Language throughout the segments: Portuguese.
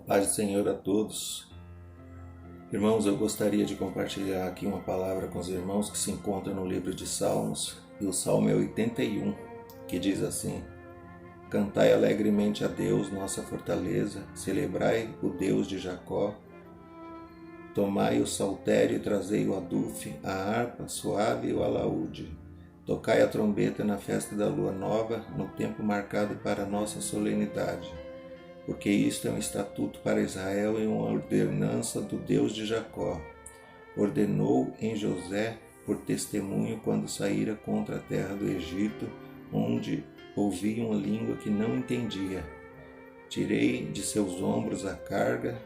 Paz do Senhor a todos. Irmãos, eu gostaria de compartilhar aqui uma palavra com os irmãos que se encontra no livro de Salmos, e o Salmo é 81, que diz assim: Cantai alegremente a Deus, nossa fortaleza, celebrai o Deus de Jacó, tomai o saltério e trazei o adufe, a harpa suave e o alaúde. Tocai a trombeta na festa da lua nova, no tempo marcado para a nossa solenidade. Porque isto é um estatuto para Israel e uma ordenança do Deus de Jacó. Ordenou em José por testemunho quando saíra contra a terra do Egito, onde ouvia uma língua que não entendia. Tirei de seus ombros a carga,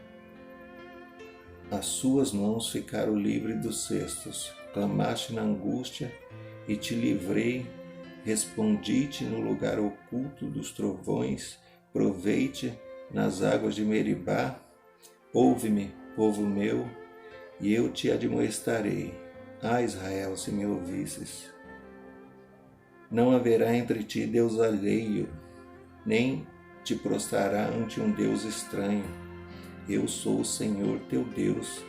as suas mãos ficaram livres dos cestos. Clamaste na angústia e te livrei, respondi-te no lugar oculto dos trovões, provei-te nas águas de Meribá. Ouve-me, povo meu, e eu te admoestarei. Ah, Israel, se me ouvisses. Não haverá entre ti Deus alheio, nem te prostrará ante um Deus estranho. Eu sou o Senhor teu Deus,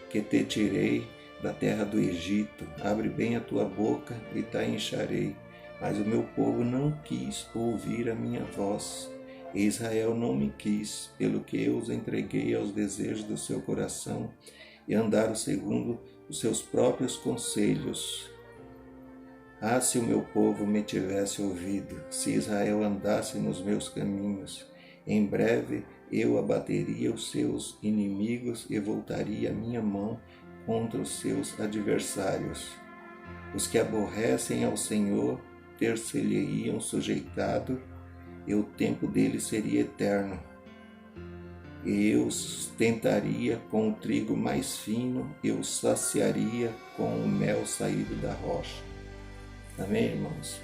que te tirei da terra do Egito. Abre bem a tua boca e te encharei. Mas o meu povo não quis ouvir a minha voz. E Israel não me quis, pelo que eu os entreguei aos desejos do seu coração e andaram segundo os seus próprios conselhos. Ah, se o meu povo me tivesse ouvido, se Israel andasse nos meus caminhos, em breve eu abateria os seus inimigos e voltaria a minha mão contra os seus adversários. Os que aborrecem ao Senhor ter-se-lhe-iam sujeitado, e o tempo dele seria eterno. E eu sustentaria com o trigo mais fino, eu saciaria com o mel saído da rocha. Amém, irmãos?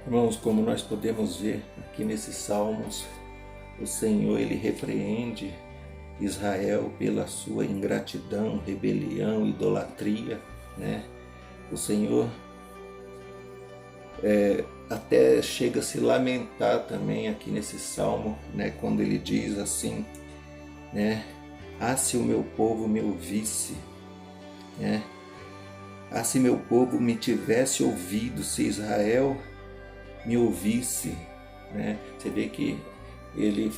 Irmãos, como nós podemos ver aqui nesses salmos, o Senhor ele repreende Israel pela sua ingratidão, rebelião, idolatria, né? O Senhor até chega a se lamentar também aqui nesse salmo, né, quando ele diz assim, né, ah, se o meu povo me ouvisse, né, ah, se meu povo me tivesse ouvido, se Israel me ouvisse, né, você vê que ele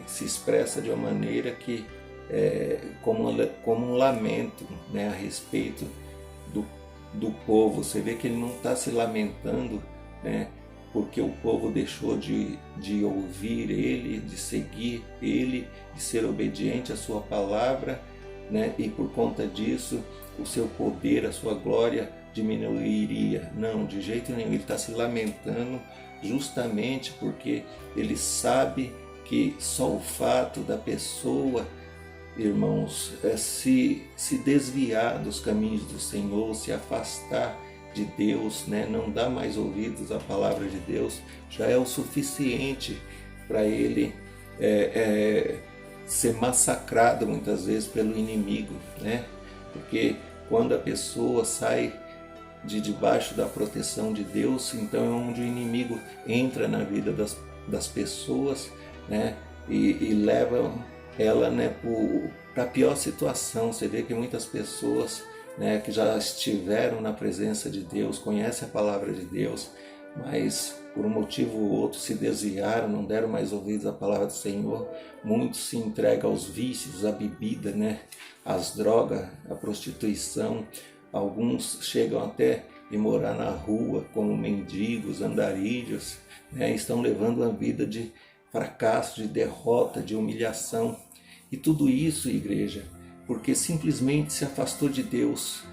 se expressa de uma maneira que como um lamento, né, a respeito do povo. Você vê que ele não está se lamentando, né, porque o povo deixou de ouvir ele, de seguir ele, de ser obediente à sua palavra, né, e por conta disso o seu poder, a sua glória diminuiria. Não, de jeito nenhum. Ele está se lamentando justamente porque ele sabe que só o fato da pessoa, irmãos, se desviar dos caminhos do Senhor, se afastar de Deus, né, não dar mais ouvidos à palavra de Deus, já é o suficiente para ele ser massacrado muitas vezes pelo inimigo, né? Porque quando a pessoa sai de debaixo da proteção de Deus, então é onde o inimigo entra na vida das pessoas, né, e leva ela, né, para a pior situação. Você vê que muitas pessoas, né, que já estiveram na presença de Deus, conhecem a palavra de Deus, mas por um motivo ou outro se desviaram, não deram mais ouvidos à palavra do Senhor. Muitos se entregam aos vícios, à bebida, né, às drogas, à prostituição. Alguns chegam até a morar na rua como mendigos, andarilhos, né, estão levando uma vida de fracasso, de derrota, de humilhação. E tudo isso, igreja, porque simplesmente se afastou de Deus,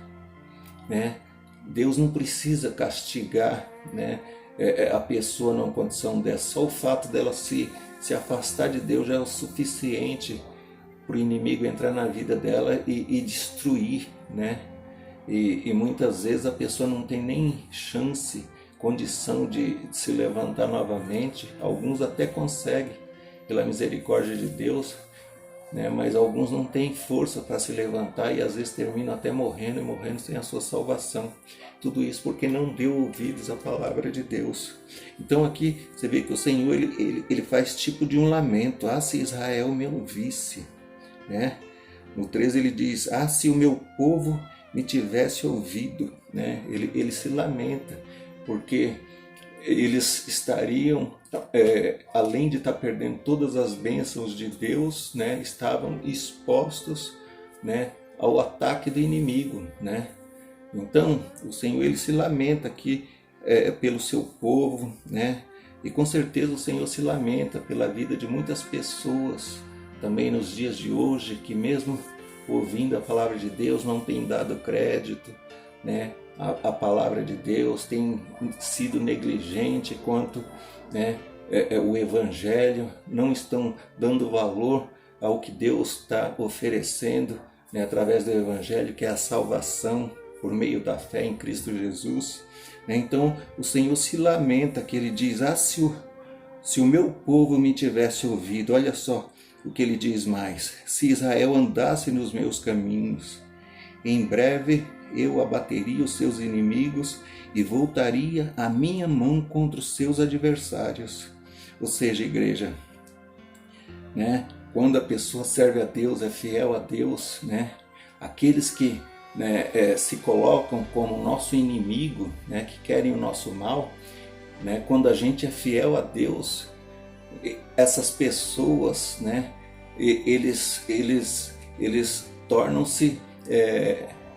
né? Deus não precisa castigar, né, a pessoa numa condição dessa. Só o fato dela se afastar de Deus já é o suficiente para o inimigo entrar na vida dela e destruir, né? E muitas vezes a pessoa não tem nem chance, condição de se levantar novamente. Alguns até conseguem, pela misericórdia de Deus, né? Mas alguns não têm força para se levantar e às vezes terminam até morrendo e morrendo sem a sua salvação. Tudo isso porque não deu ouvidos à palavra de Deus. Então aqui você vê que o Senhor ele faz tipo de um lamento. Ah, se Israel me ouvisse, né? No 13 ele diz: ah, se o meu povo me tivesse ouvido, né? Ele se lamenta porque eles estariam, além de estar perdendo todas as bênçãos de Deus, né, estavam expostos, né, ao ataque do inimigo, né? Então o Senhor ele se lamenta aqui pelo seu povo, né? E com certeza o Senhor se lamenta pela vida de muitas pessoas também nos dias de hoje, que mesmo ouvindo a palavra de Deus não tem dado crédito, né? A palavra de Deus tem sido negligente quanto, né, o Evangelho, não estão dando valor ao que Deus está oferecendo, né, através do Evangelho, que é a salvação por meio da fé em Cristo Jesus. Então o Senhor se lamenta, que ele diz: ah, se o meu povo me tivesse ouvido. Olha só o que ele diz mais: se Israel andasse nos meus caminhos, em breve eu abateria os seus inimigos e voltaria a minha mão contra os seus adversários. Ou seja, igreja, né, quando a pessoa serve a Deus, é fiel a Deus, né, aqueles que, né, se colocam como nosso inimigo, né, que querem o nosso mal, né, quando a gente é fiel a Deus, essas pessoas, né, eles tornam-se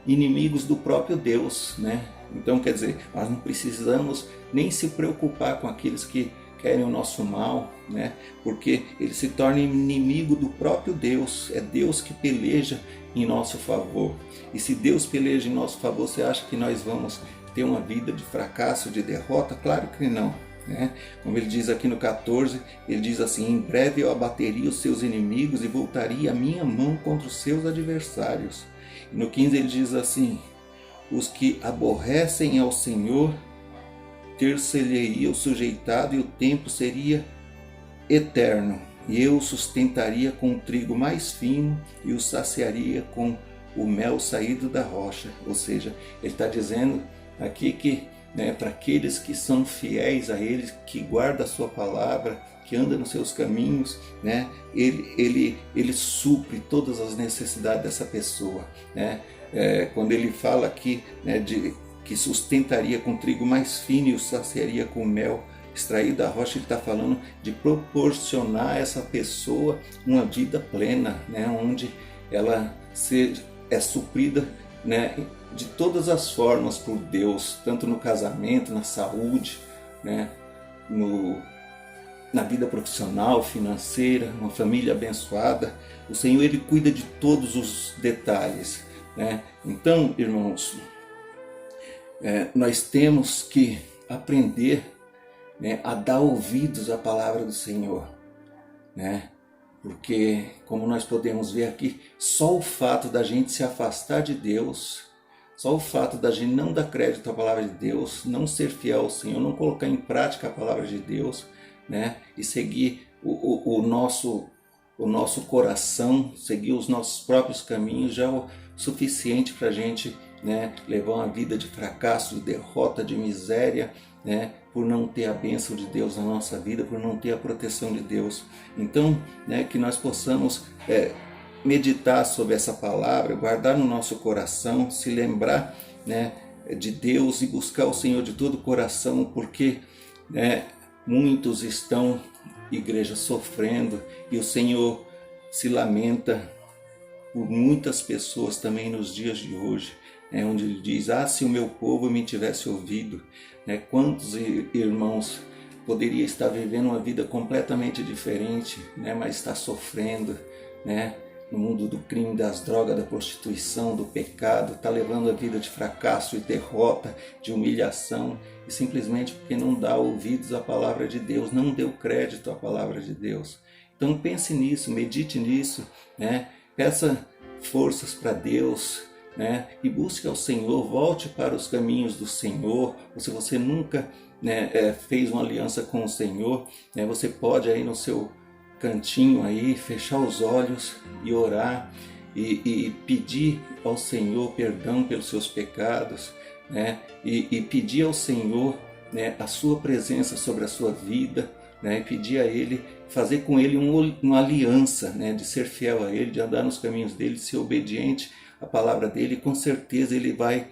inimigos do próprio Deus, né? Então, quer dizer, nós não precisamos nem se preocupar com aqueles que querem o nosso mal, né? Porque ele se torna inimigo do próprio Deus. É Deus que peleja em nosso favor. E se Deus peleja em nosso favor, você acha que nós vamos ter uma vida de fracasso, de derrota? Claro que não, né? Como ele diz aqui no 14, ele diz assim: em breve eu abateria os seus inimigos e voltaria a minha mão contra os seus adversários. E no 15 ele diz assim: os que aborrecem ao Senhor ter-se-lhe o sujeitado, e o tempo seria eterno, e eu sustentaria com o trigo mais fino e o saciaria com o mel saído da rocha. Ou seja, ele está dizendo aqui que, né, para aqueles que são fiéis a ele, que guardam a sua palavra, que anda nos seus caminhos, né, ele supre todas as necessidades dessa pessoa, né? Quando ele fala aqui, né, de que sustentaria com trigo mais fino e o saciaria com mel extraído da rocha, ele está falando de proporcionar a essa pessoa uma vida plena, né, onde ela é suprida, né, de todas as formas por Deus, tanto no casamento, na saúde, né, na vida profissional, financeira, uma família abençoada. O Senhor ele cuida de todos os detalhes, né? Então, irmãos, nós temos que aprender, né, a dar ouvidos à palavra do Senhor, né? Porque, como nós podemos ver aqui, só o fato da gente se afastar de Deus, só o fato da gente não dar crédito à palavra de Deus, não ser fiel ao Senhor, não colocar em prática a palavra de Deus, né, e seguir o nosso coração, seguir os nossos próprios caminhos, já é o suficiente para a gente, né, levar uma vida de fracasso, de derrota, de miséria, né, por não ter a bênção de Deus na nossa vida, por não ter a proteção de Deus. Então, né, que nós possamos meditar sobre essa palavra, guardar no nosso coração, se lembrar, né, de Deus e buscar o Senhor de todo o coração, porque, né, muitos estão, igreja, sofrendo, e o Senhor se lamenta por muitas pessoas também nos dias de hoje, onde ele diz: ah, se o meu povo me tivesse ouvido, né? Quantos irmãos poderia estar vivendo uma vida completamente diferente, né? Mas está sofrendo, né, no mundo do crime, das drogas, da prostituição, do pecado, está levando a vida de fracasso e derrota, de humilhação, e simplesmente porque não dá ouvidos à palavra de Deus, não deu crédito à palavra de Deus. Então pense nisso, medite nisso, né? Peça forças para Deus, né? E busque ao Senhor, volte para os caminhos do Senhor. Ou se você nunca, né, fez uma aliança com o Senhor, né, você pode aí no seu cantinho aí, fechar os olhos e orar e pedir ao Senhor perdão pelos seus pecados, né? E pedir ao Senhor, né, a sua presença sobre a sua vida, né? E pedir a Ele, fazer com Ele uma aliança, né? De ser fiel a Ele, de andar nos caminhos dEle, de ser obediente à palavra dEle. E com certeza Ele vai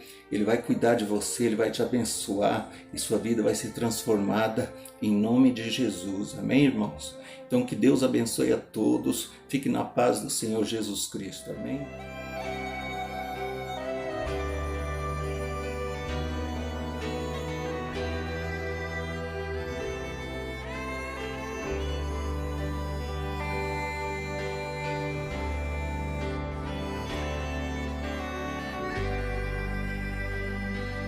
cuidar de você, Ele vai te abençoar e sua vida vai ser transformada em nome de Jesus. Amém, irmãos? Então que Deus abençoe a todos. Fique na paz do Senhor Jesus Cristo. Amém?